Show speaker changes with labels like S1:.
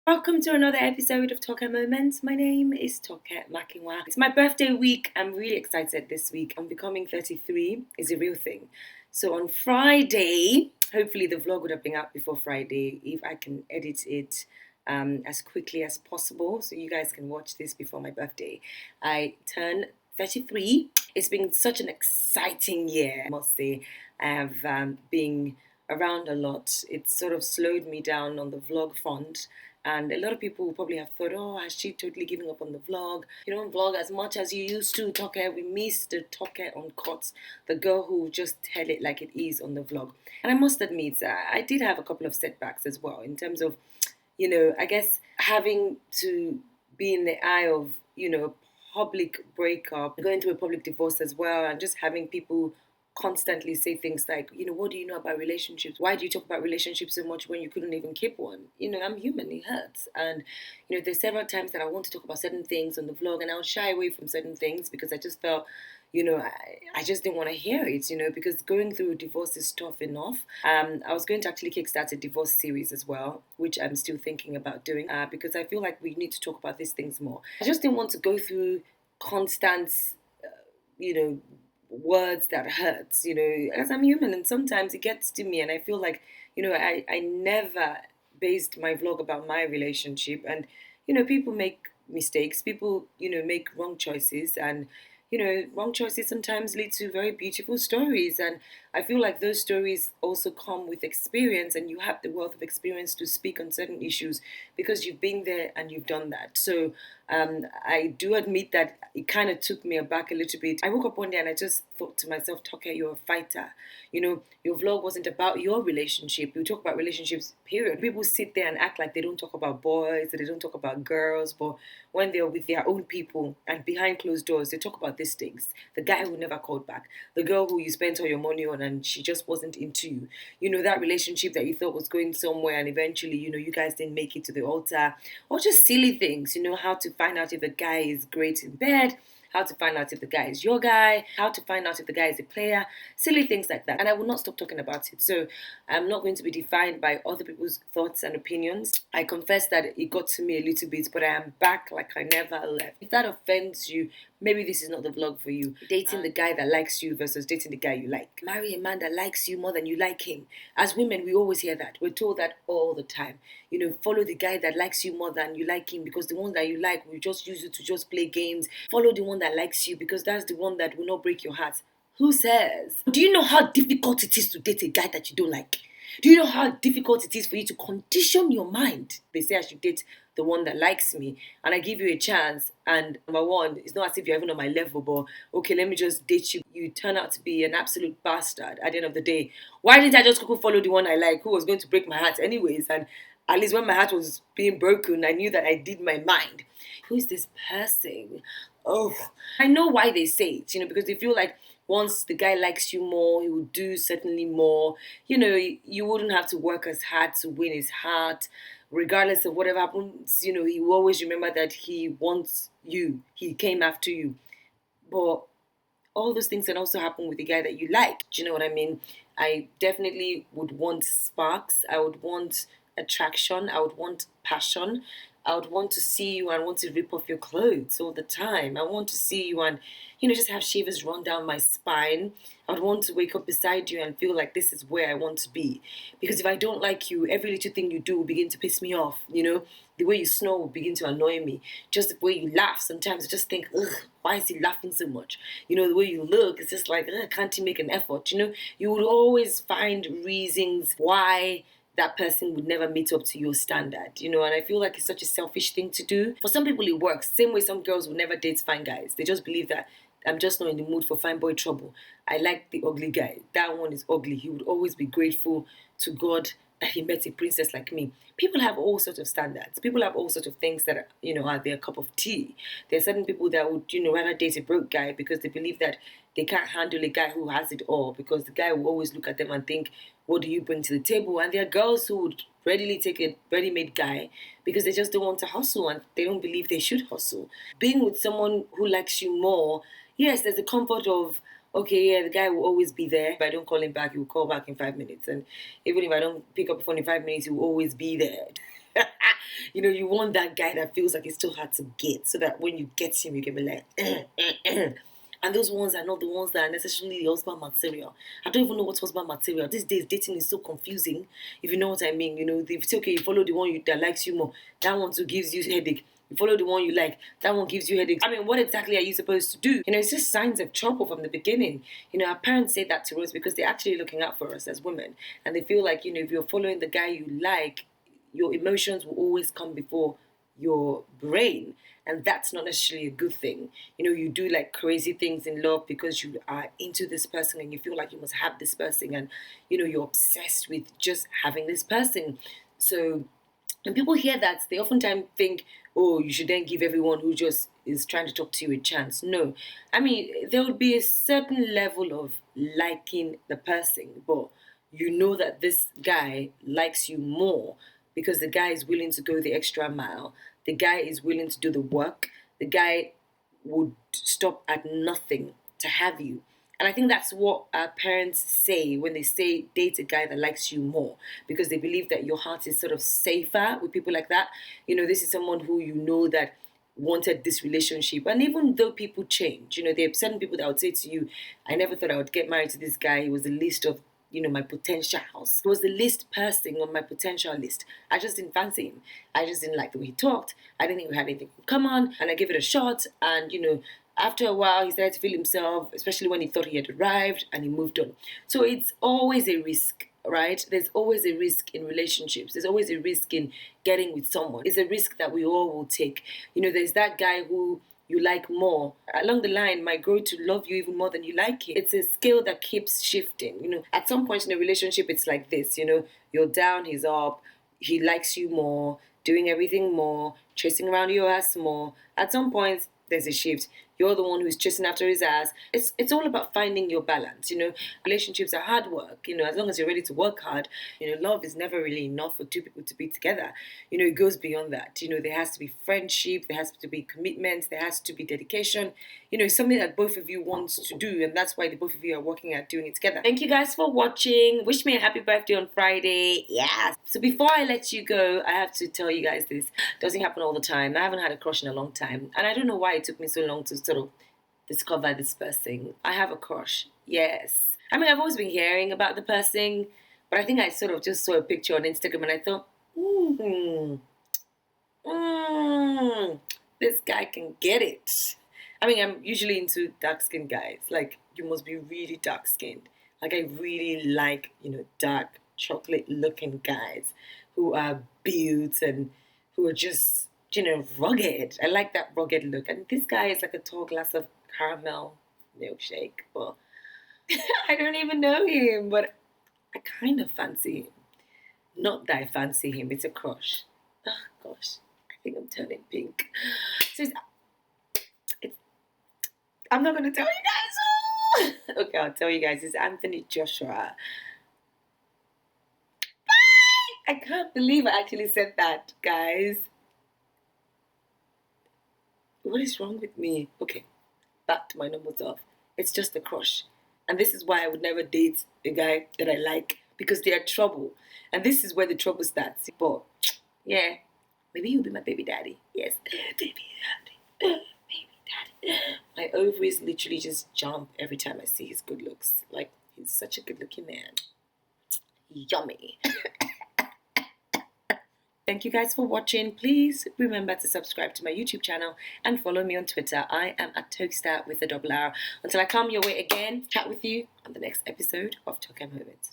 S1: Welcome to another episode of Toke Moments. My name is Toke Makinwa. It's my birthday week. I'm really excited this week. I'm becoming 33. It's a real thing. So on Friday, hopefully the vlog would have been out before Friday if I can edit it as quickly as possible so you guys can watch this before my birthday. I turn 33. It's been such an exciting year, I must say. I have been around a lot. It's sort of slowed me down on the vlog front. And a lot of people will probably have thought, oh, is she totally giving up on the vlog? You don't vlog as much as you used to, Toke. We miss the Toke on cuts, the girl who just tell it like it is on the vlog. And I must admit, I did have a couple of setbacks as well in terms of, I guess having to be in the eye of, public breakup, going through a public divorce as well, and just having people constantly say things like, what do you know about relationships? Why do you talk about relationships so much when you couldn't even keep one? I'm human, it hurts. And, there's several times that I want to talk about certain things on the vlog and I'll shy away from certain things because I just felt, I just didn't want to hear it, because going through a divorce is tough enough. I was going to actually kickstart a divorce series as well, which I'm still thinking about doing because I feel like we need to talk about these things more. I just didn't want to go through constant, you know, words that hurts, as I'm human and sometimes it gets to me and I feel like, I never based my vlog about my relationship and, people make mistakes, people, make wrong choices and, wrong choices sometimes lead to very beautiful stories. And I feel like those stories also come with experience and you have the wealth of experience to speak on certain issues because you've been there and you've done that. So I do admit that it kind of took me aback a little bit. I woke up one day and I just thought to myself, Toke, you're a fighter. Your vlog wasn't about your relationship. You talk about relationships, period. People sit there and act like they don't talk about boys, or they don't talk about girls, but when they're with their own people and behind closed doors, they talk about these things. The guy who never called back, the girl who you spent all your money on and she just wasn't into you. That relationship that you thought was going somewhere and eventually, you guys didn't make it to the altar. Or just silly things, how to find out if the guy is great in bed, how to find out if the guy is your guy, how to find out if the guy is a player, silly things like that. And I will not stop talking about it. So I'm not going to be defined by other people's thoughts and opinions. I confess that it got to me a little bit, but I am back like I never left. If that offends you, maybe this is not the vlog for you. Dating the guy that likes you versus dating the guy you like. Marry a man that likes you more than you like him. As women, we always hear that. We're told that all the time. Follow the guy that likes you more than you like him because the one that you like will just use you to just play games. Follow the one that likes you because that's the one that will not break your heart. Who says? Do you know how difficult it is to date a guy that you don't like? Do you know how difficult it is for you to condition your mind? They say I should date the one that likes me, and I give you a chance. And number one, it's not as if you're even on my level, but okay, let me just date you. You turn out to be an absolute bastard at the end of the day. Why didn't I just go follow the one I like, who was going to break my heart anyways? And at least when my heart was being broken, I knew that I did my mind. Who is this person? Oh, I know why they say it, because they feel like once the guy likes you more, he will do certainly more. You wouldn't have to work as hard to win his heart. Regardless of whatever happens, he will always remember that he wants you. He came after you. But all those things can also happen with the guy that you like. Do you know what I mean? I definitely would want sparks. I would want attraction. I would want passion. I would want to see you and want to rip off your clothes all the time. I want to see you and, just have shivers run down my spine. I would want to wake up beside you and feel like this is where I want to be. Because if I don't like you, every little thing you do will begin to piss me off, The way you snore will begin to annoy me. Just the way you laugh, sometimes I just think, ugh, why is he laughing so much? The way you look, it's just like, ugh, can't he make an effort? You would always find reasons why that person would never meet up to your standard, and I feel like it's such a selfish thing to do. For some people, it works. Same way some girls will never date fine guys. They just believe that I'm just not in the mood for fine boy trouble. I like the ugly guy. That one is ugly. He would always be grateful to God that he met a princess like me. People have all sorts of standards. People have all sorts of things that are their cup of tea. There are certain people that would rather date a broke guy because they believe that they can't handle a guy who has it all because the guy will always look at them and think, what do you bring to the table? And there are girls who would readily take a ready-made guy because they just don't want to hustle and they don't believe they should hustle. Being with someone who likes you more, yes, there's the comfort of, okay, yeah, the guy will always be there. If I don't call him back, he will call back in 5 minutes. And even if I don't pick up the phone in 5 minutes, he will always be there. You want that guy that feels like it's still hard to get, so that when you get him, you can be like, And those ones are not the ones that are necessarily the husband material. I don't even know what husband material. These days, dating is so confusing. If you know what I mean, they say, okay, you follow the one that likes you more. That one too gives you headache. You follow the one you like. That one gives you headache. I mean, what exactly are you supposed to do? It's just signs of trouble from the beginning. Our parents say that to us because they're actually looking out for us as women, and they feel like if you're following the guy you like, your emotions will always come before your brain, and that's not necessarily a good thing. You do like crazy things in love because you are into this person and you feel like you must have this person, and you're obsessed with just having this person. So when people hear that, they oftentimes think, oh, you should then give everyone who just is trying to talk to you a chance. No. I mean, there would be a certain level of liking the person, but you know that this guy likes you more because the guy is willing to go the extra mile. The guy is willing to do the work. The guy would stop at nothing to have you. And I think that's what our parents say when they say date a guy that likes you more, because they believe that your heart is sort of safer with people like that. This is someone who that wanted this relationship. And even though people change, there are certain people that would say to you, I never thought I would get married to this guy. He was the list of my potentials. He was the least person on my potential list. I just didn't fancy him. I just didn't like the way he talked. I didn't think we had anything in common. And I gave it a shot. And, after a while, he started to feel himself, especially when he thought he had arrived, and he moved on. So it's always a risk, right? There's always a risk in relationships. There's always a risk in getting with someone. It's a risk that we all will take. There's that guy who you like more, along the line might grow to love you even more than you like it. It's a scale that keeps shifting. At some point in a relationship, it's like this, you're down, he's up, he likes you more, doing everything more, chasing around your ass more. At some point, there's a shift. You're the one who's chasing after his ass. It's all about finding your balance. Relationships are hard work. As long as you're ready to work hard, love is never really enough for two people to be together. It goes beyond that. There has to be friendship, there has to be commitment, there has to be dedication. It's something that both of you want to do, and that's why the both of you are working at doing it together. Thank you guys for watching. Wish me a happy birthday on Friday. Yeah. So before I let you go, I have to tell you guys this. It doesn't happen all the time. I haven't had a crush in a long time, and I don't know why it took me so long to sort of discover this person. I have a crush. Yes. I mean, I've always been hearing about the person, but I think I sort of just saw a picture on Instagram and I thought, this guy can get it. I mean, I'm usually into dark-skinned guys. Like, you must be really dark-skinned. Like, I really like, dark, chocolate-looking guys who are built and who are just, rugged. I like that rugged look. And this guy is like a tall glass of caramel milkshake. Well, I don't even know him, but I kind of fancy him. Not that I fancy him, it's a crush. Oh, gosh, I think I'm turning pink. So I'm not going to tell you guys. Okay, I'll tell you guys. It's Anthony Joshua. Bye! I can't believe I actually said that, guys. What is wrong with me? Okay, back to my normal self. It's just a crush. And this is why I would never date a guy that I like, because they are trouble. And this is where the trouble starts. But, yeah, maybe he'll be my baby daddy. Yes, baby daddy. My ovaries literally just jump every time I see his good looks. Like, he's such a good looking man. Yummy. Thank you guys for watching. Please remember to subscribe to my YouTube channel and follow me on Twitter. I am at Tokestar with a double R. Until I come your way again, chat with you on the next episode of Talk and Moments.